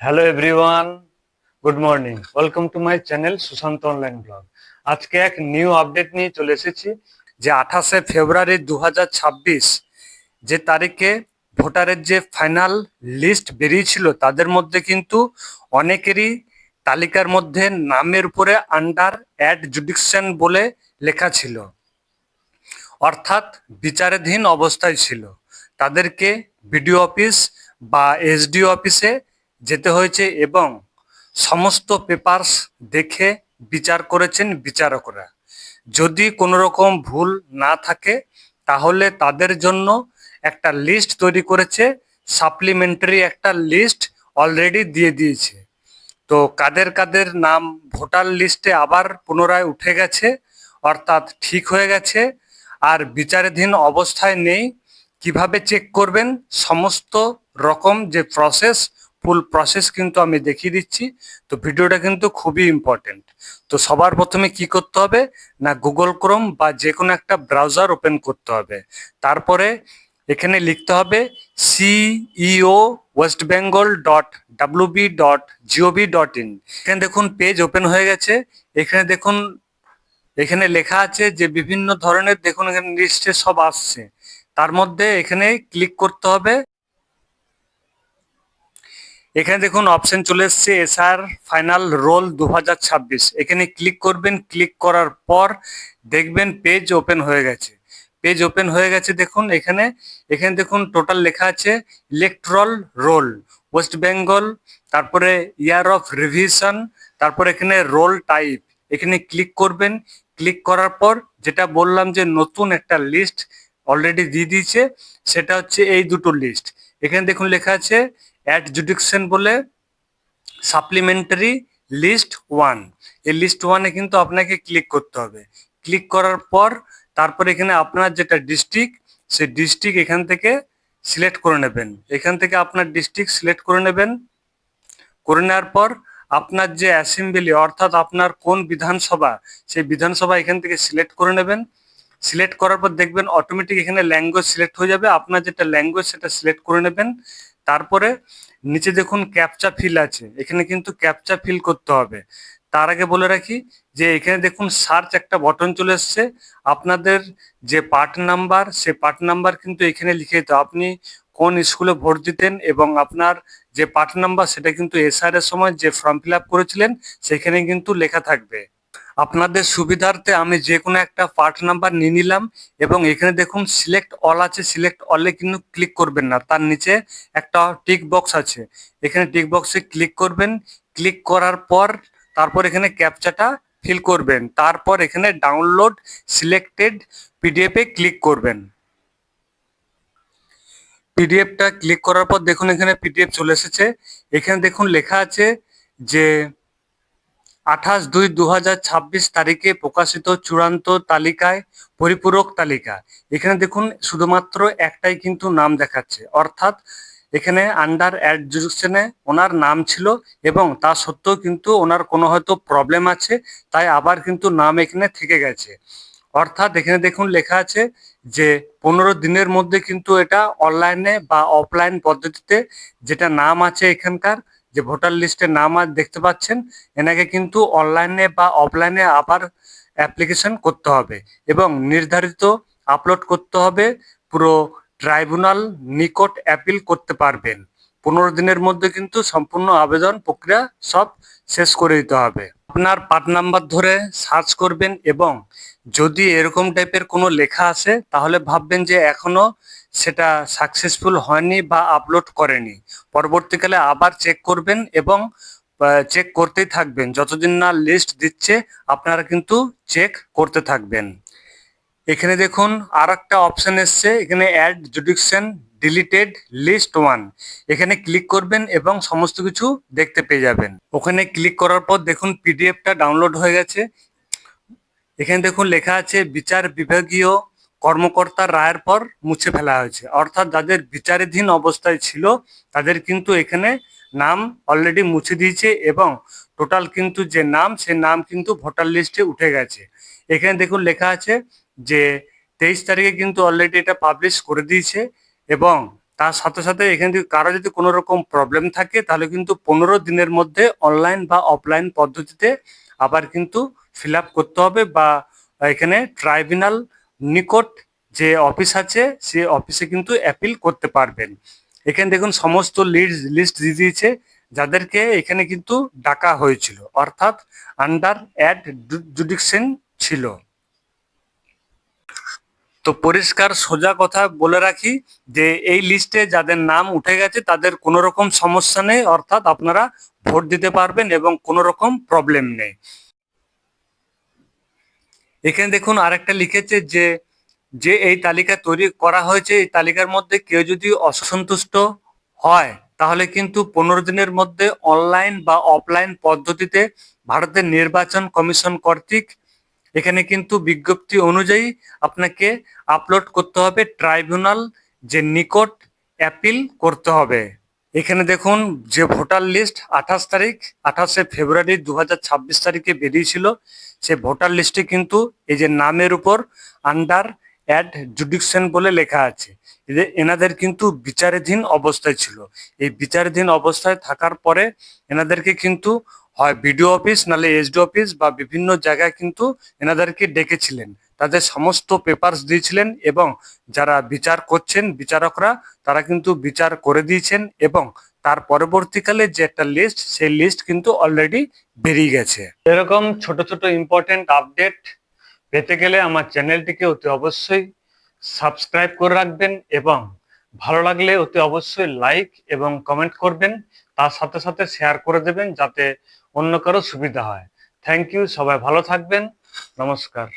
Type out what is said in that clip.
Hello everyone, good morning. Welcome to my channel Sushant online blog. আজকে এক new update নিয়ে চলে এসেছি যে 28শে ফেব্রুয়ারি 2026 যে তারিখে ভোটারের যে ফাইনাল লিস্ট বেরিয়েছিল, তাদের মধ্যে কিন্তু অনেকেরই তালিকার মধ্যে নামের উপরে আন্ডার অ্যাডজুডিকশন বলে লেখা ছিল, অর্থাৎ বিচারাধীন অবস্থায় ছিল। তাদেরকে বিডিও অফিস বা এসডিও অফিসে যেতে হয়েছে এবং সমস্ত পেপারস দেখে বিচার করেছেন বিচারকরা। যদি কোনো রকম ভুল না থাকে তাহলে তাদের জন্য একটা লিস্ট তৈরি করেছে, সাপ্লিমেন্টারি একটা লিস্ট অলরেডি দিয়ে দিয়েছে। তো কাদের কাদের নাম ভোটার লিস্টে আবার পুনরায় উঠে গেছে, অর্থাৎ ঠিক হয়ে গেছে আর বিচারাধীন অবস্থায় নেই, কিভাবে চেক করবেন সমস্ত রকম যে প্রসেস, ফুল প্রসেস কিন্তু আমি দেখিয়ে দিচ্ছি। তো ভিডিওটা কিন্তু খুবই ইম্পর্টেন্ট। তো সবার প্রথমে কি করতে হবে না, গুগল ক্রোম বা যে কোনো একটা ব্রাউজার ওপেন করতে হবে। তারপরে এখানে লিখতে হবে সিইও westbengal.wb.gov.in। এখানে দেখুন পেজ ওপেন হয়ে গেছে। এখানে দেখুন, এখানে লেখা আছে যে বিভিন্ন ধরনের, দেখুন এখানে লিস্টে সব আসছে, তার মধ্যে এখানে ক্লিক করতে হবে। এখানে দেখুন অপশন চলে এসছে এসআর ফাইনাল রোল 2026। এখানে ক্লিক করবেন। ক্লিক করার পর দেখবেন পেজ ওপেন হয়ে গেছে। পেজ ওপেন হয়ে গেছে, দেখুন এখানে এখানে দেখুন টোটাল লেখা আছে ইলেকট্রাল রোল ওয়েস্ট বেঙ্গল, তারপরে ইয়ার অফ রিভিশন, তারপরে এখানে রোল টাইপ। এখানে ক্লিক করবেন। ক্লিক করার পর যেটা বললাম যে নতুন একটা লিস্ট অলরেডি দিয়ে দিয়েছে, সেটা হচ্ছে এই দুটো লিস্ট। এখানে দেখুন লেখা আছে অ্যাডজুডিকশন বলে সাপ্লিমেন্টারি লিস্ট ওয়ান। এই লিস্ট ওয়ানে কিন্তু আপনাকে ক্লিক করতে হবে। ক্লিক করার পর তারপর এখানে আপনার যেটা ডিস্ট্রিক্ট, সেই ডিস্ট্রিক্ট এখান থেকে সিলেক্ট করে নেবেন। এখান থেকে আপনার ডিস্ট্রিক্ট সিলেক্ট করে নেবেন। করে নেওয়ার পর আপনার যে অ্যাসেম্বলি, অর্থাৎ আপনার কোন বিধানসভা, সেই বিধানসভা এখান থেকে সিলেক্ট করে নেবেন। সিলেক্ট করার পর দেখবেন অটোমেটিক এখানে ল্যাঙ্গুয়েজ সিলেক্ট হয়ে যাবে। আপনার যেটা ল্যাঙ্গুয়েজ সেটা সিলেক্ট করে নেবেন। তারপরে নিচে দেখুন ক্যাপচা ফিল আছে, এখানে কিন্তু ক্যাপচা ফিল করতে হবে। তার আগে বলে রাখি যে এখানে দেখুন সার্চ একটা বটন চলে এসছে। আপনাদের যে পার্ট নাম্বার, সে পার্ট নাম্বার কিন্তু এখানে লিখে দিতে হবে। আপনি কোন স্কুলে ভোট দিতেন এবং আপনার যে পার্ট নাম্বার সেটা কিন্তু এসআর এর সময় যে ফর্ম ফিল আপ করেছিলেন সেখানে কিন্তু লেখা থাকবে। আপনাদের সুবিধার্থে আমি যে কোনো একটা পার্ট নাম্বার নিয়ে নিলাম এবং এখানে দেখুন সিলেক্ট অল আছে, সিলেক্ট অলে কিন্তু ক্লিক করবেন না, তার নিচে একটা টিক বক্স আছে, এখানে টিক বক্সে ক্লিক করবেন। ক্লিক করার পর তারপর এখানে ক্যাপচাটা ফিল করবেন। তারপর এখানে ডাউনলোড সিলেক্টেড পিডিএফে ক্লিক করবেন। পিডিএফটা ক্লিক করার পর দেখুন এখানে পিডিএফ চলে এসেছে। এখানে দেখুন লেখা আছে যে 28/2/2026 তারিখে প্রকাশিত চূড়ান্ত তালিকায় পরিপূরক তালিকা। এখানে দেখুন শুধুমাত্র একটাই কিন্তু নাম দেখাচ্ছে, অর্থাৎ এখানে আন্ডার অ্যাডজুডিকশনে ওনার নাম ছিল এবং তা সত্ত্বেও কিন্তু ওনার কোনো হয়তো প্রবলেম আছে, তাই আবার কিন্তু নাম এখানে থেকে গেছে। অর্থাৎ এখানে দেখুন লেখা আছে যে 15 দিনের মধ্যে কিন্তু এটা অনলাইনে বা অফলাইন পদ্ধতিতে যেটা নাম আছে এখানকার যে ভোটার লিস্টের নাম আর দেখতে পাচ্ছেন, এনাকে কিন্তু অনলাইনে বা অফলাইনে আবার অ্যাপ্লিকেশন করতে হবে এবং নির্ধারিত আপলোড করতে হবে। পুরো ট্রাইব্যুনাল নিকট অ্যাপিল করতে পারবেন। 15 দিনের মধ্যে কিন্তু সম্পূর্ণ আবেদন প্রক্রিয়া সব শেষ করে দিতে হবে। আপনার পার্ট নাম্বার ধরে সার্চ করবেন এবং যদি এরকম টাইপের কোনো লেখা আসে তাহলে ভাববেন যে এখনো সেটা সাকসেসফুল হয়নি বা আপলোড করেনি। পরবর্তীকালে আবার চেক করবেন এবং চেক করতেই থাকবেন, যতদিন না লিস্ট দিচ্ছে আপনারা কিন্তু চেক করতে থাকবেন। এখানে দেখুন আর একটা অপশন এসছে, এখানে adjudication deleted list one. এখানে ক্লিক করবেন এবং সমস্ত কিছু দেখতে পেয়ে যাবেন। ওখানে ক্লিক করার পর দেখুন পিডিএফটা ডাউনলোড হয়ে গেছে। এখানে দেখুন লেখা আছে বিচার বিভাগীয় কর্মকর্তার রায়ের পর মুছে ফেলা হয়েছে, অর্থাৎ যাদের বিচারাধীন অবস্থায় ছিল তাদের কিন্তু এখানে নাম অলরেডি মুছে দিয়েছে এবং টোটাল কিন্তু যে নাম, সে নাম কিন্তু ভোটার লিস্টে উঠে গেছে। এখানে দেখুন লেখা আছে যে 23 তারিখে কিন্তু অলরেডি এটা পাবলিশ করে দিয়েছে এবং তার সাথে সাথে এখানে যদি কারো যদি কোনো রকম প্রবলেম থাকে তাহলে কিন্তু 15 দিনের মধ্যে অনলাইন বা অফলাইন পদ্ধতিতে আবার কিন্তু ফিল আপ করতে হবে, বা এখানে ট্রাইব্যুনাল নিকট যে অফিস আছে সে অফিসে কিন্তু অ্যাপিল করতে পারবেন। এখানে দেখুন সমস্ত লিস্ট দিয়ে দিয়েছে যাদেরকে এখানে কিন্তু ডাকা হয়েছিল, অর্থাৎ আন্ডার অ্যাড জুডিকশন ছিল। তো পরিষ্কার সোজা কথা বলে রাখি যে এই লিস্টে যাদের নাম উঠে গেছে তাদের কোনো রকম সমস্যা নেই, অর্থাৎ আপনারা ভোট দিতে পারবেন এবং কোনো রকম প্রবলেম নেই। এখানে দেখুন আরেকটা লিখেছে যে যে এই তালিকা তৈরি করা হয়েছে এই তালিকার মধ্যে কেউ যদি অসন্তুষ্ট হয় তাহলে কিন্তু 15 দিনের মধ্যে অনলাইন বা অফলাইন পদ্ধতিতে ভারতের নির্বাচন কমিশন কর্তৃক এখানে কিন্তু বিজ্ঞপ্তি অনুযায়ী আপনাকে আপলোড করতে হবে ট্রাইব্যুনাল যে নিকট অ্যাপিল করতে হবে। এখানে দেখুন যে ভোটার লিস্ট 28শে ফেব্রুয়ারি 2026 তারিখে বেরিয়েছিল, সে ভোটার লিস্টে কিন্তু এই যে নামের উপর আন্ডার অ্যাড জুডিকশন বলে লেখা আছে। এনাদের কিন্তু বিচারাধীন অবস্থায় ছিল। এই বিচারাধীন অবস্থায় থাকার পরে এনাদেরকে কিন্তু হয় বিডিও অফিস নাহলে এসডি অফিস বা বিভিন্ন জায়গায় কিন্তু এনাদেরকে ডেকেছিলেন, তাদের সমস্ত পেপারস দিয়েছিলেন এবং যারা বিচার করছেন বিচারকরা তারা কিন্তু বিচার করে দিয়েছেন এবং তার পরবর্তীকালে যে একটা লিস্ট সেই লিস্ট কিন্তু অলরেডি বেরিয়ে গেছে। এরকম ছোট ছোট ইম্পর্টেন্ট আপডেট পেতে গেলে আমার চ্যানেলটিকে অতি অবশ্যই সাবস্ক্রাইব করে রাখবেন এবং ভালো লাগলে অতি অবশ্যই লাইক এবং কমেন্ট করবেন, তার সাথে সাথে শেয়ার করে দেবেন যাতে অন্য কারো সুবিধা হয়। থ্যাংক ইউ, সবাই ভালো থাকবেন, নমস্কার।